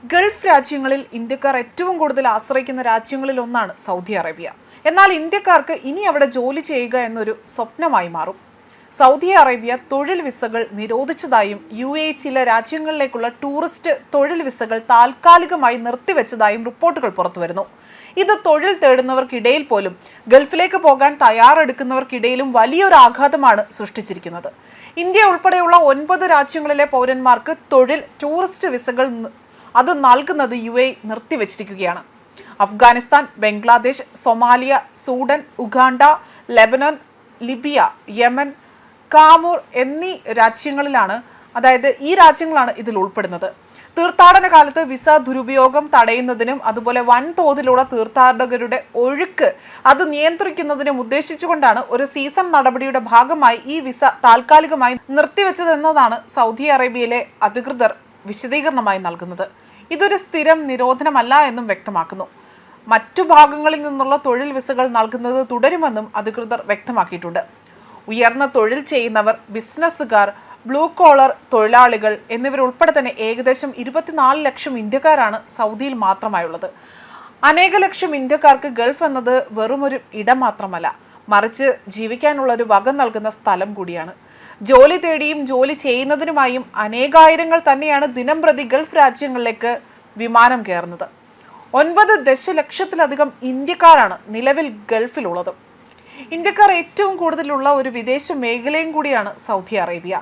Gulf രാജ്യങ്ങളിൽ ഇന്ത്യക്കാർ ഏറ്റവും കൂടുതൽ ആശ്രയിക്കുന്ന രാജ്യങ്ങളിൽ ഒന്നാണ് സൗദി അറേബ്യ. എന്നാൽ ഇന്ത്യക്കാർക്ക് ഇനി അവിടെ ജോലി ചെയ്യുക എന്നൊരു സ്വപ്നമായി മാറും. സൗദി അറേബ്യ തൊഴിൽ വിസകൾ നിരോധിച്ചതായും ചില രാജ്യങ്ങളിലേക്കുള്ള ടൂറിസ്റ്റ് തൊഴിൽ വിസകൾ താൽക്കാലികമായി നിർത്തിവെച്ചതായും റിപ്പോർട്ടുകൾ പുറത്തുവരുന്നു. ഇത് തൊഴിൽ തേടുന്നവർക്കിടയിൽ പോലും ഗൾഫിലേക്ക് പോകാൻ തയ്യാറെടുക്കുന്നവർക്കിടയിലും വലിയൊരു ആഘാതമാണ് സൃഷ്ടിച്ചിരിക്കുന്നത്. ഇന്ത്യ ഉൾപ്പെടെയുള്ള 9 രാജ്യങ്ങളിലെ പൗരന്മാർക്ക് ടൂറിസ്റ്റ് വിസകൾ അത് നൽകുന്നത് നിർത്തിവെച്ചിരിക്കുകയാണ്. Afghanistan, Bangladesh, Somalia, Sudan, Uganda, Lebanon, Libya, Yemen, Comoros എന്നീ രാജ്യങ്ങളാണ് ഇതിൽ ഉൾപ്പെടുന്നത്. തീർത്ഥാടന കാലത്ത് വിസ ദുരുപയോഗം തടയുന്നതിനും അതുപോലെ വൻതോതിലുള്ള തീർത്ഥാടകരുടെ ഒഴുക്ക് അത് നിയന്ത്രിക്കുന്നതിനും ഉദ്ദേശിച്ചുകൊണ്ടാണ് ഒരു സീസൺ നടപടിയുടെ ഭാഗമായി ഈ വിസ താൽക്കാലികമായി നിർത്തിവെച്ചതെന്നതാണ് സൗദി അറേബ്യയിലെ അധികൃതർ വിശദീകരണമായി നൽകുന്നത്. ഇതൊരു സ്ഥിരം നിരോധനമല്ല എന്നും വ്യക്തമാക്കുന്നു. മറ്റു ഭാഗങ്ങളിൽ നിന്നുള്ള തൊഴിൽ വിസകൾ നൽകുന്നത് തുടരുമെന്നും അധികൃതർ വ്യക്തമാക്കിയിട്ടുണ്ട്. ഉയർന്ന തൊഴിൽ ചെയ്യുന്നവർ, ബിസിനസ്സുകാർ, ബ്ലൂ കോളർ തൊഴിലാളികൾ എന്നിവരുൾപ്പെടെ തന്നെ ഏകദേശം 24 ലക്ഷം ഇന്ത്യക്കാരാണ് സൗദിയിൽ മാത്രമായുള്ളത്. അനേക ലക്ഷം ഇന്ത്യക്കാർക്ക് ഗൾഫ് എന്നത് വെറുമൊരു ഇടം മാത്രമല്ല, മറിച്ച് ജീവിക്കാനുള്ള ഒരു വക നൽകുന്ന സ്ഥലം കൂടിയാണ്. ജോലി തേടിയും ജോലി ചെയ്യുന്നതിനുമായും അനേകായിരങ്ങൾ തന്നെയാണ് ദിനംപ്രതി ഗൾഫ് രാജ്യങ്ങളിലേക്ക് വിമാനം കയറുന്നത്. 9 ദശലക്ഷത്തിലധികം ഇന്ത്യക്കാരാണ് നിലവിൽ ഗൾഫിലുള്ളത്. ഇന്ത്യക്കാർ ഏറ്റവും കൂടുതലുള്ള ഒരു വിദേശ മേഖലയും കൂടിയാണ് സൗദി അറേബ്യ.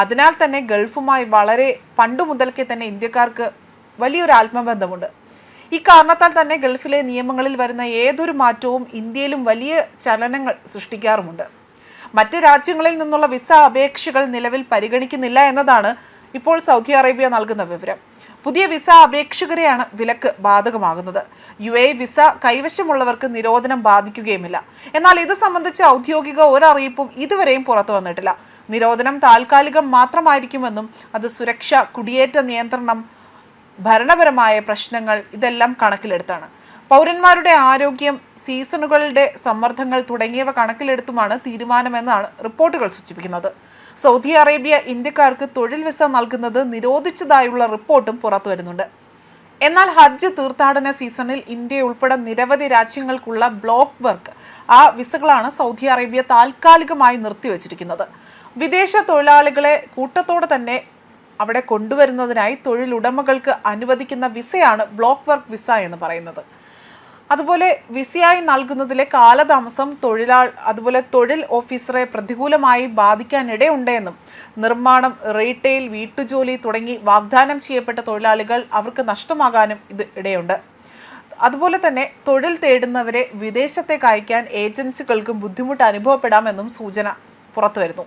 അതിനാൽ തന്നെ ഗൾഫുമായി വളരെ പണ്ടു മുതൽക്കേ തന്നെ ഇന്ത്യക്കാർക്ക് വലിയൊരു ആത്മബന്ധമുണ്ട്. ഈ കാരണത്താൽ തന്നെ ഗൾഫിലെ നിയമങ്ങളിൽ വരുന്ന ഏതൊരു മാറ്റവും ഇന്ത്യയിലും വലിയ ചലനങ്ങൾ സൃഷ്ടിക്കാറുമുണ്ട്. മറ്റ് രാജ്യങ്ങളിൽ നിന്നുള്ള വിസ അപേക്ഷകൾ നിലവിൽ പരിഗണിക്കുന്നില്ല എന്നതാണ് ഇപ്പോൾ സൗദി അറേബ്യ നൽകുന്ന വിവരം. പുതിയ വിസ അപേക്ഷകരെയാണ് വിലക്ക് ബാധകമാകുന്നത്. വിസ കൈവശമുള്ളവർക്ക് നിരോധനം ബാധിക്കുകയുമില്ല. എന്നാൽ ഇത് സംബന്ധിച്ച് ഔദ്യോഗിക ഒരറിയിപ്പും ഇതുവരെയും പുറത്തു വന്നിട്ടില്ല. നിരോധനം താൽക്കാലികം മാത്രമായിരിക്കുമെന്നും അത് സുരക്ഷ, കുടിയേറ്റ നിയന്ത്രണം, ഭരണപരമായ പ്രശ്നങ്ങൾ ഇതെല്ലാം കണക്കിലെടുത്താണ്. പൗരന്മാരുടെ ആരോഗ്യം, സീസണുകളുടെ സമ്മർദ്ദങ്ങൾ തുടങ്ങിയവ കണക്കിലെടുത്തുമാണ് തീരുമാനമെന്നാണ് റിപ്പോർട്ടുകൾ സൂചിപ്പിക്കുന്നത്. സൗദി അറേബ്യ ഇന്ത്യക്കാർക്ക് തൊഴിൽ വിസ നൽകുന്നത് നിരോധിച്ചതായുള്ള റിപ്പോർട്ടും പുറത്തു വരുന്നുണ്ട്. എന്നാൽ ഹജ്ജ് തീർത്ഥാടന സീസണിൽ ഇന്ത്യ ഉൾപ്പെടെ നിരവധി രാജ്യങ്ങൾക്കുള്ള ബ്ലോക്ക് വർക്ക് വിസകളാണ് സൗദി അറേബ്യ താൽക്കാലികമായി നിർത്തിവച്ചിരിക്കുന്നത്. വിദേശ തൊഴിലാളികളെ കൂട്ടത്തോടെ തന്നെ അവിടെ കൊണ്ടുവരുന്നതിനായി തൊഴിലുടമകൾക്ക് അനുവദിക്കുന്ന വിസയാണ് ബ്ലോക്ക് വർക്ക് വിസ എന്ന് പറയുന്നത്. അതുപോലെ വിസയായി നൽകുന്നതിലെ കാലതാമസം തൊഴിൽ ഓഫീസറെ പ്രതികൂലമായി ബാധിക്കാനിടയുണ്ടെന്നും നിർമ്മാണം, റീറ്റെയിൽ, വീട്ടുജോലി തുടങ്ങി വാഗ്ദാനം ചെയ്യപ്പെട്ട തൊഴിലാളികൾ അവർക്ക് നഷ്ടമാകാനും ഇത് ഇടയുണ്ട്. അതുപോലെ തന്നെ തൊഴിൽ തേടുന്നവരെ വിദേശത്തേക്ക് അയക്കാൻ ഏജൻസികൾക്കും ബുദ്ധിമുട്ട് അനുഭവപ്പെടാമെന്നും സൂചന പുറത്തുവരുന്നു.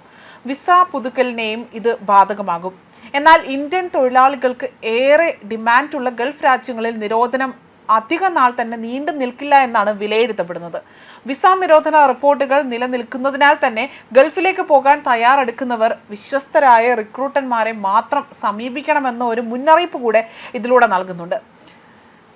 വിസ പുതുക്കലിനെയും ഇത് ബാധകമാകും. എന്നാൽ ഇന്ത്യൻ തൊഴിലാളികൾക്ക് ഏറെ ഡിമാൻഡുള്ള ഗൾഫ് രാജ്യങ്ങളിൽ നിരോധനം അധിക നാൾ തന്നെ നീണ്ടു നിൽക്കില്ല എന്നാണ് വിലയിരുത്തപ്പെടുന്നത്. വിസ നിരോധന റിപ്പോർട്ടുകൾ നിലനിൽക്കുന്നതിനാൽ തന്നെ ഗൾഫിലേക്ക് പോകാൻ തയ്യാറെടുക്കുന്നവർ വിശ്വസ്തരായ റിക്രൂട്ടർമാരെ മാത്രം സമീപിക്കണമെന്ന ഒരു മുന്നറിയിപ്പ് കൂടെ ഇതിലൂടെ നൽകുന്നുണ്ട്.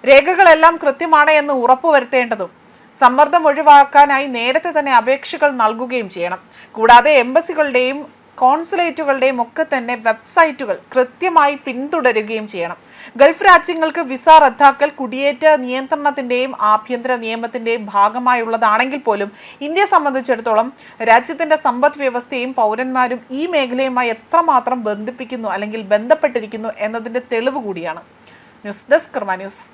രേഖകളെല്ലാം കൃത്യമാണ് എന്ന് ഉറപ്പുവരുത്തേണ്ടതും സമ്മർദ്ദം ഒഴിവാക്കാനായി നേരത്തെ തന്നെ അപേക്ഷകൾ നൽകുകയും ചെയ്യണം. കൂടാതെ എംബസികളുടെയും കോൺസുലേറ്റുകളുടെയും ഒക്കെ തന്നെ വെബ്സൈറ്റുകൾ കൃത്യമായി പിന്തുടരുകയും ചെയ്യണം. ഗൾഫ് രാജ്യങ്ങൾക്ക് വിസ റദ്ദാക്കൽ കുടിയേറ്റ നിയന്ത്രണത്തിന്റെയും ആഭ്യന്തര നിയമത്തിന്റെയും ഭാഗമായുള്ളതാണെങ്കിൽ പോലും ഇന്ത്യയെ സംബന്ധിച്ചിടത്തോളം രാജ്യത്തിന്റെ സമ്പദ് വ്യവസ്ഥയും പൗരന്മാരും ഈ മേഖലയുമായി എത്രമാത്രം ബന്ധിപ്പിക്കുന്നു അല്ലെങ്കിൽ ബന്ധപ്പെട്ടിരിക്കുന്നു എന്നതിന്റെ തെളിവ് കൂടിയാണ്. ന്യൂസ് ഡെസ്ക് കർമ്മ ന്യൂസ്.